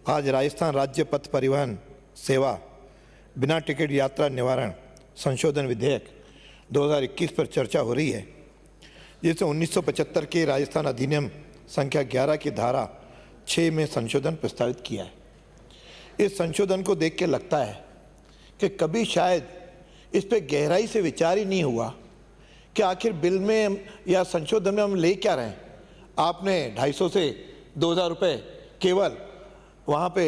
आज राजस्थान राज्य पथ परिवहन सेवा बिना टिकट यात्रा निवारण संशोधन विधेयक 2021 पर चर्चा हो रही है, जिससे 1975 के राजस्थान अधिनियम संख्या 11 की धारा 6 में संशोधन प्रस्तावित किया है। इस संशोधन को देख के लगता है कि कभी शायद इस पर गहराई से विचार ही नहीं हुआ कि आखिर बिल में या संशोधन में हम ले क्या रहे हैं। आपने 250 से 2000 रुपये केवल वहाँ पे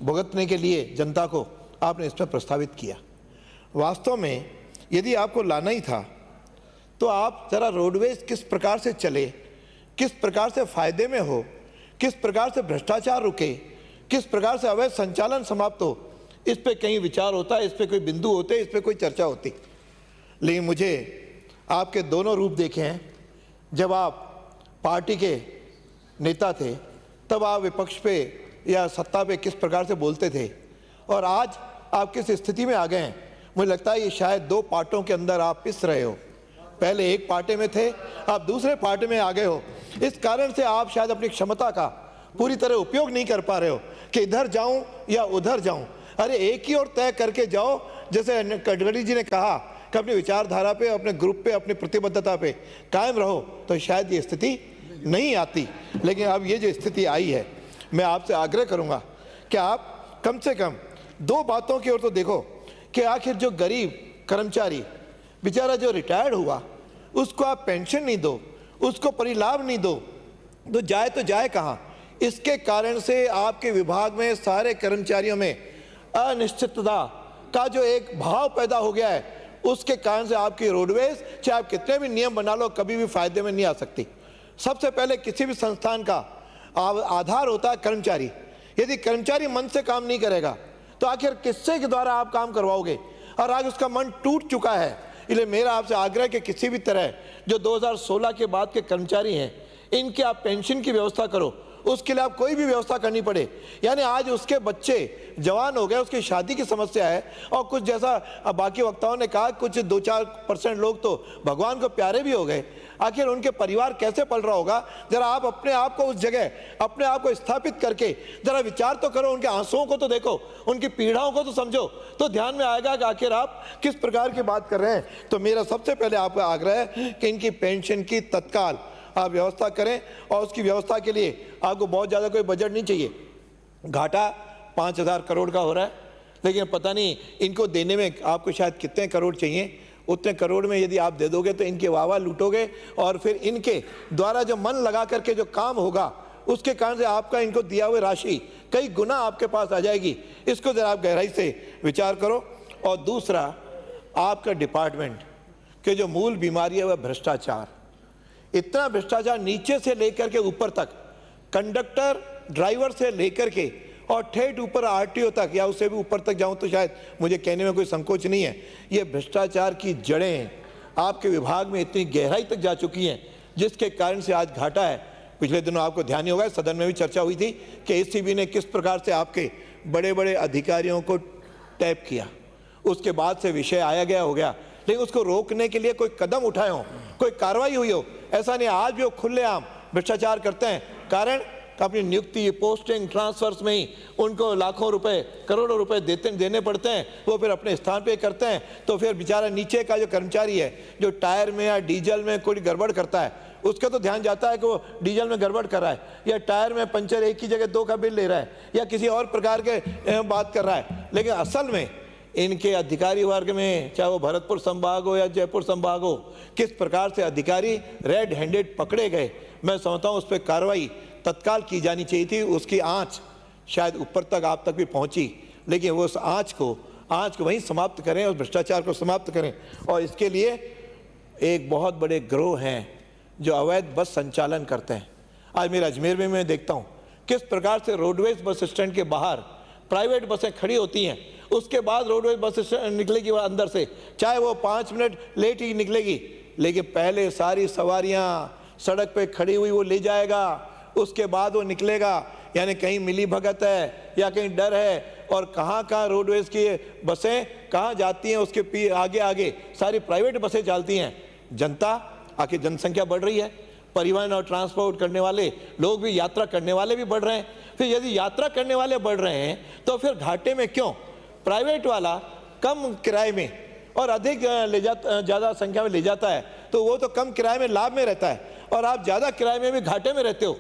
भुगतने के लिए जनता को आपने इसमें प्रस्तावित किया। वास्तव में यदि आपको लाना ही था तो आप ज़रा रोडवेज किस प्रकार से चले, किस प्रकार से फ़ायदे में हो, किस प्रकार से भ्रष्टाचार रुके, किस प्रकार से अवैध संचालन समाप्त हो, इस पे कहीं विचार होता, इस पे कोई बिंदु होते, इस पे कोई चर्चा होती। लेकिन मुझे आपके दोनों रूप देखे हैं। जब आप पार्टी के नेता थे तब आप विपक्ष पे या सत्ता पे किस प्रकार से बोलते थे, और आज आप किस स्थिति में आ गए हैं। मुझे लगता है ये शायद दो पार्टों के अंदर आप पिस रहे हो। पहले एक पार्टी में थे, आप दूसरे पार्टी में आ गए हो। इस कारण से आप शायद अपनी क्षमता का पूरी तरह उपयोग नहीं कर पा रहे हो कि इधर जाऊं या उधर जाऊं। अरे एक ही और तय करके जाओ, जैसे गडकरी जी ने कहा कि अपनी विचारधारा पे, अपने ग्रुप पे, अपनी प्रतिबद्धता पे कायम रहो, तो शायद ये स्थिति नहीं आती। लेकिन अब ये जो स्थिति आई है, मैं आपसे आग्रह करूंगा कि आप कम से कम दो बातों की ओर तो देखो कि आखिर जो गरीब कर्मचारी बेचारा जो रिटायर्ड हुआ उसको आप पेंशन नहीं दो, उसको परिलाभ नहीं दो, तो जाए कहाँ। इसके कारण से आपके विभाग में सारे कर्मचारियों में अनिश्चितता का जो एक भाव पैदा हो गया है, उसके कारण से आपकी रोडवेज चाहे आप कितने भी नियम बना लो कभी भी फायदे में नहीं आ सकती। सबसे पहले किसी भी संस्थान का आधार होता है कर्मचारी। यदि कर्मचारी मन से काम नहीं करेगा तो आखिर किससे के द्वारा आप काम करवाओगे, और आज उसका मन टूट चुका है। इसलिए मेरा आपसे आग्रह कि किसी भी तरह जो 2016 के बाद के कर्मचारी हैं, इनके आप पेंशन की व्यवस्था करो। उसके लिए आप कोई भी व्यवस्था करनी पड़े। यानी आज उसके बच्चे जवान हो गए, उसकी शादी की समस्या है, और कुछ जैसा बाकी वक्ताओं ने कहा, कुछ 2-4% लोग तो भगवान को प्यारे भी हो गए। आखिर उनके परिवार कैसे पल रहा होगा। जरा आप अपने आप को उस जगह अपने आप को स्थापित करके जरा विचार तो करो, उनके आंसुओं को तो देखो, उनकी पीड़ाओं को तो समझो, तो ध्यान में आएगा कि आखिर आप किस प्रकार की बात कर रहे हैं। तो मेरा सबसे पहले आपका आग्रह है कि इनकी पेंशन की तत्काल आप व्यवस्था करें, और उसकी व्यवस्था के लिए आपको बहुत ज़्यादा कोई बजट नहीं चाहिए। घाटा 5000 करोड़ का हो रहा है, लेकिन पता नहीं इनको देने में आपको शायद कितने करोड़ चाहिए। उतने करोड़ में यदि आप दे दोगे तो इनके वाह लूटोगे, और फिर इनके द्वारा जो मन लगा करके जो काम होगा उसके कारण से आपका इनको दिया हुआ राशि कई गुना आपके पास आ जाएगी। इसको जरा आप गहराई से विचार करो। और दूसरा, आपका डिपार्टमेंट के जो मूल बीमारी है वह भ्रष्टाचार। इतना भ्रष्टाचार नीचे से लेकर के ऊपर तक, कंडक्टर ड्राइवर से लेकर के और ठेठ ऊपर आरटीओ तक, या उससे भी ऊपर तक जाऊं तो शायद मुझे कहने में कोई संकोच नहीं है। ये भ्रष्टाचार की जड़ें आपके विभाग में इतनी गहराई तक जा चुकी हैं, जिसके कारण से आज घाटा है। पिछले दिनों आपको ध्यान ही होगा, सदन में भी चर्चा हुई थी कि एसीबी ने किस प्रकार से आपके बड़े बड़े अधिकारियों को टैप किया। उसके बाद से विषय आया गया हो गया, लेकिन उसको रोकने के लिए कोई कदम उठाए हो, कोई कार्रवाई हुई हो, ऐसा नहीं। आज भी वो खुलेआम भ्रष्टाचार करते हैं। कारण अपनी नियुक्ति, पोस्टिंग, ट्रांसफर्स में ही उनको लाखों रुपए, करोड़ों रुपए देने पड़ते हैं। वो फिर अपने स्थान पे करते हैं, तो फिर बेचारा नीचे का जो कर्मचारी है, जो टायर में या डीजल में कोई गड़बड़ करता है, उसका तो ध्यान जाता है कि वो डीजल में गड़बड़ कर रहा है, या टायर में पंचर एक ही जगह 2 का बिल ले रहा है, या किसी और प्रकार के बात कर रहा है। लेकिन असल में इनके अधिकारी वर्ग में, चाहे वो भरतपुर संभाग हो या जयपुर संभाग हो, किस प्रकार से अधिकारी रेड हैंडेड पकड़े गए, मैं समझता हूँ उस पर कार्रवाई तत्काल की जानी चाहिए थी। उसकी आंच शायद ऊपर तक आप तक भी पहुंची, लेकिन वो उस आंच को वहीं समाप्त करें, उस भ्रष्टाचार को समाप्त करें। और इसके लिए एक बहुत बड़े गिरोह हैं जो अवैध बस संचालन करते हैं। आज मेरे अजमेर में मैं देखता हूँ किस प्रकार से रोडवेज बस स्टैंड के बाहर प्राइवेट बसें खड़ी होती हैं, उसके बाद रोडवेज बस स्टैंड निकलेगी वह अंदर से, चाहे वो 5 मिनट लेट ही निकलेगी, लेकिन पहले सारी सवारियाँ सड़क पे खड़ी हुई वो ले जाएगा, उसके बाद वो निकलेगा। यानी कहीं मिली भगत है या कहीं डर है, और कहाँ रोडवेज की बसें कहाँ जाती हैं, उसके आगे आगे सारी प्राइवेट बसें चलती हैं। जनता, आखिर जनसंख्या बढ़ रही है, परिवहन और ट्रांसपोर्ट करने वाले लोग भी, यात्रा करने वाले भी बढ़ रहे हैं, फिर यदि यात्रा करने वाले बढ़ रहे हैं तो फिर घाटे में क्यों? प्राइवेट वाला कम किराए में और अधिक ज़्यादा संख्या में ले जाता है तो वो तो कम किराए में लाभ में रहता है, और आप ज़्यादा किराए में भी घाटे में रहते हो।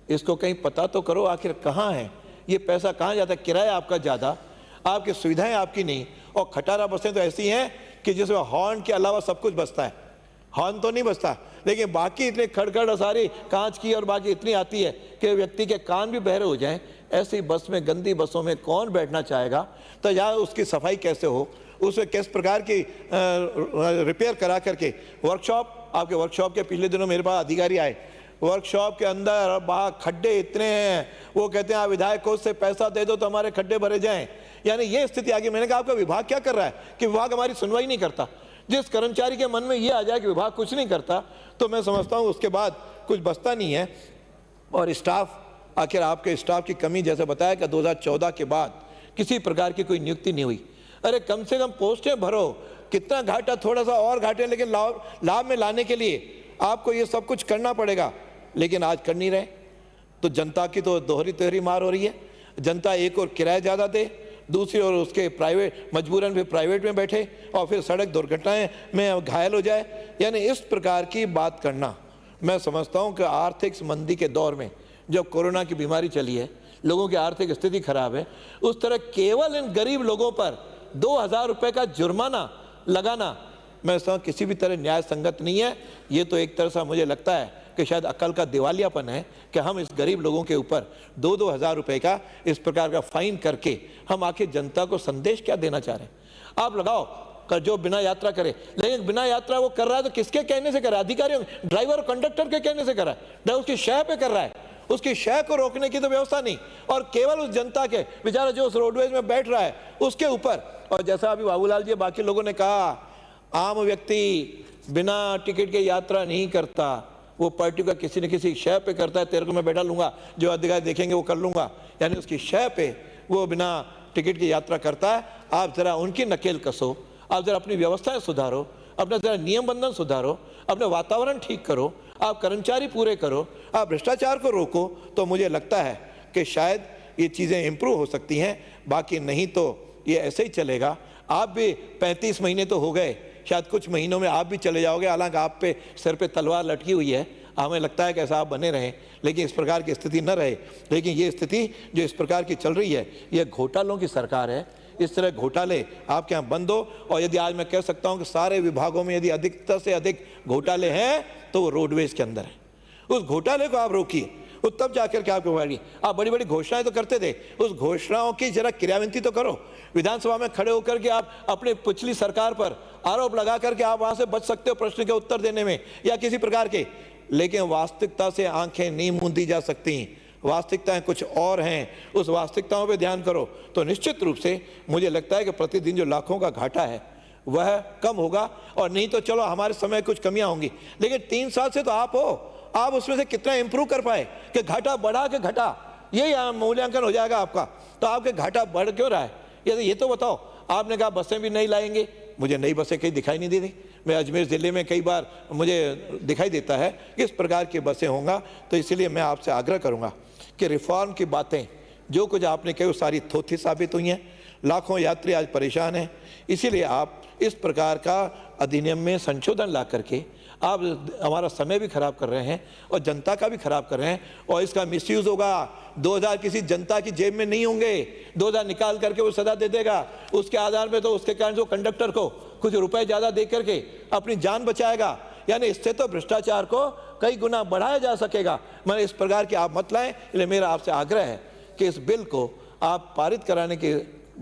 इसको कहीं पता तो करो, आखिर कहाँ है ये पैसा, कहाँ जाता है? किराया आपका ज़्यादा, आपकी सुविधाएं आपकी नहीं, और खटारा बसें तो ऐसी हैं कि जिसमें हॉर्न के अलावा सब कुछ बजता है। हॉर्न तो नहीं बजता, लेकिन बाकी इतने खड़खड़ सारी कांच की और बाकी इतनी आती है कि व्यक्ति के कान भी बहरे हो जाएं। ऐसी बस में, गंदी बसों में कौन बैठना चाहेगा? तो यहाँ उसकी सफाई कैसे हो, उसमें किस प्रकार की रिपेयर करा करके वर्कशॉप, आपके वर्कशॉप के पिछले दिनों मेरे पास अधिकारी आए, वर्कशॉप के अंदर बाहर खड्डे इतने हैं, वो कहते हैं आप विधायक कोष से पैसा दे दो तो हमारे खड्डे भरे जाएं। यानी ये स्थिति आ गई। मैंने कहा आपका विभाग क्या कर रहा है कि विभाग हमारी सुनवाई नहीं करता? जिस कर्मचारी के मन में ये आ जाए कि विभाग कुछ नहीं करता, तो मैं समझता हूँ उसके बाद कुछ बचता नहीं है। और स्टाफ, आखिर आपके स्टाफ की कमी, जैसे बताया कि 2014 के बाद किसी प्रकार की कोई नियुक्ति नहीं हुई। अरे कम से कम पोस्टें भरो, कितना घाटा, थोड़ा सा और घाटे, लेकिन लाभ में लाने के लिए आपको ये सब कुछ करना पड़ेगा, लेकिन आज कर नहीं रहे। तो जनता की तो दोहरी तेहरी मार हो रही है। जनता एक और किराया ज़्यादा दे, दूसरी ओर उसके प्राइवेट, मजबूरन भी प्राइवेट में बैठे और फिर सड़क दुर्घटनाएं में घायल हो जाए। यानी इस प्रकार की बात करना, मैं समझता हूं कि आर्थिक मंदी के दौर में जब कोरोना की बीमारी चली है, लोगों की आर्थिक स्थिति खराब है, उस तरह केवल इन गरीब लोगों पर 2000 रुपये का जुर्माना लगाना, मैं समझता किसी भी तरह न्याय संगत नहीं है। ये तो एक तरह से मुझे लगता है कि शायद अकल का दिवालियापन है कि हम इस गरीब लोगों के ऊपर 2-2 हज़ार रुपये का इस प्रकार का फाइन करके हम आखिर जनता को संदेश क्या देना चाह रहे हैं? आप लगाओ कर जो बिना यात्रा करे, लेकिन बिना यात्रा वो कर रहा है तो किसके कहने से कर रहा है? अधिकारियों, ड्राइवर और कंडक्टर के कहने से कर रहा है, ड्राइवर उसकी शय पे कर रहा है, उसकी शय को रोकने की तो व्यवस्था नहीं, और केवल उस जनता के बेचारा जो उस रोडवेज में बैठ रहा है उसके ऊपर। और जैसा अभी बाबूलाल जी बाकी लोगों ने कहा, आम व्यक्ति बिना टिकट के यात्रा नहीं करता, वो पार्टी का किसी न किसी शय पे करता है। तेरे को मैं बैठा लूंगा, जो अधिकारी देखेंगे वो कर लूंगा, यानी उसकी शय पे वो बिना टिकट की यात्रा करता है। आप जरा उनकी नकेल कसो, आप जरा अपनी व्यवस्थाएं सुधारो, अपना जरा नियम बंधन सुधारो, अपने वातावरण ठीक करो, आप कर्मचारी पूरे करो, आप भ्रष्टाचार को रोको, तो मुझे लगता है कि शायद ये चीज़ें इम्प्रूव हो सकती हैं। बाकी नहीं तो ये ऐसे ही चलेगा। आप भी 35 महीने तो हो गए, शायद कुछ महीनों में आप भी चले जाओगे, हालांकि आप पे सिर पे तलवार लटकी हुई है। हमें लगता है कि ऐसा आप बने रहें, लेकिन इस प्रकार की स्थिति न रहे। लेकिन ये स्थिति जो इस प्रकार की चल रही है, ये घोटालों की सरकार है। इस तरह घोटाले आपके यहाँ बंद हो। और यदि आज मैं कह सकता हूँ कि सारे विभागों में यदि अधिकतर से अधिक घोटाले हैं तो वो रोडवेज के अंदर है। उस घोटाले को आप रोकिए, वो तब जाकर के आपको बढ़ी। आप बड़ी बड़ी घोषणाएं तो करते थे, उस घोषणाओं की जरा क्रियान्वित तो करो। विधानसभा में खड़े होकर के आप अपने पिछली सरकार पर आरोप लगा करके आप वहां से बच सकते हो प्रश्न के उत्तर देने में या किसी प्रकार के, लेकिन वास्तविकता से आंखें नहीं मूंदी जा सकती। वास्तविकताएं कुछ और हैं, उस वास्तविकताओं पे ध्यान करो तो निश्चित रूप से मुझे लगता है कि प्रतिदिन जो लाखों का घाटा है वह कम होगा। और नहीं तो चलो हमारे समय कुछ कमियां होंगी, लेकिन 3 साल से तो आप हो, आप उसमें से कितना इंप्रूव कर पाए कि घाटा बढ़ा के घटा, यही मूल्यांकन हो जाएगा आपका। तो आपके घाटा बढ़ क्यों रहा है ये तो बताओ। आपने कहा बसें भी नहीं लाएंगे, मुझे नई बसें कहीं दिखाई नहीं देती। मैं अजमेर ज़िले में कई बार मुझे दिखाई देता है कि इस प्रकार की बसें होंगे। तो इसलिए मैं आपसे आग्रह करूंगा कि रिफॉर्म की बातें जो कुछ आपने कही वो सारी थोथी साबित हुई हैं। लाखों यात्री आज परेशान हैं, इसीलिए आप इस प्रकार का अधिनियम में संशोधन ला करके आप हमारा समय भी खराब कर रहे हैं और जनता का भी खराब कर रहे हैं। और इसका मिसयूज़ होगा। 2000 किसी जनता की जेब में नहीं होंगे, 2000 निकाल करके वो सजा दे देगा, उसके आधार पे तो उसके कारण जो कंडक्टर को कुछ रुपए ज़्यादा दे करके अपनी जान बचाएगा। यानी इससे तो भ्रष्टाचार को कई गुना बढ़ाया जा सकेगा। मैं इस प्रकार की आप मत लाएं। इसलिए मेरा आपसे आग्रह है कि इस बिल को आप पारित कराने के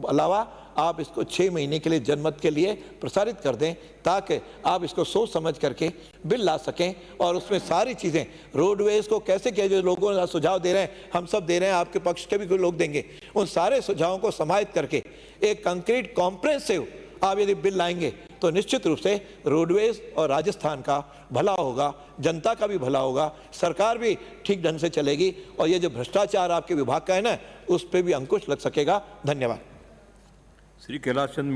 अलावा आप इसको 6 महीने के लिए जनमत के लिए प्रसारित कर दें, ताकि आप इसको सोच समझ करके बिल ला सकें। और उसमें सारी चीज़ें, रोडवेज को कैसे किया, जो लोगों ने सुझाव दे रहे हैं, हम सब दे रहे हैं, आपके पक्ष के भी कोई लोग देंगे, उन सारे सुझावों को समाहित करके एक कंक्रीट कॉम्प्रिहेंसिव आप यदि बिल लाएंगे तो निश्चित रूप से रोडवेज और राजस्थान का भला होगा, जनता का भी भला होगा, सरकार भी ठीक ढंग से चलेगी और ये जो भ्रष्टाचार आपके विभाग का है ना, उस पर भी अंकुश लग सकेगा। धन्यवाद। श्री कैलाश चंद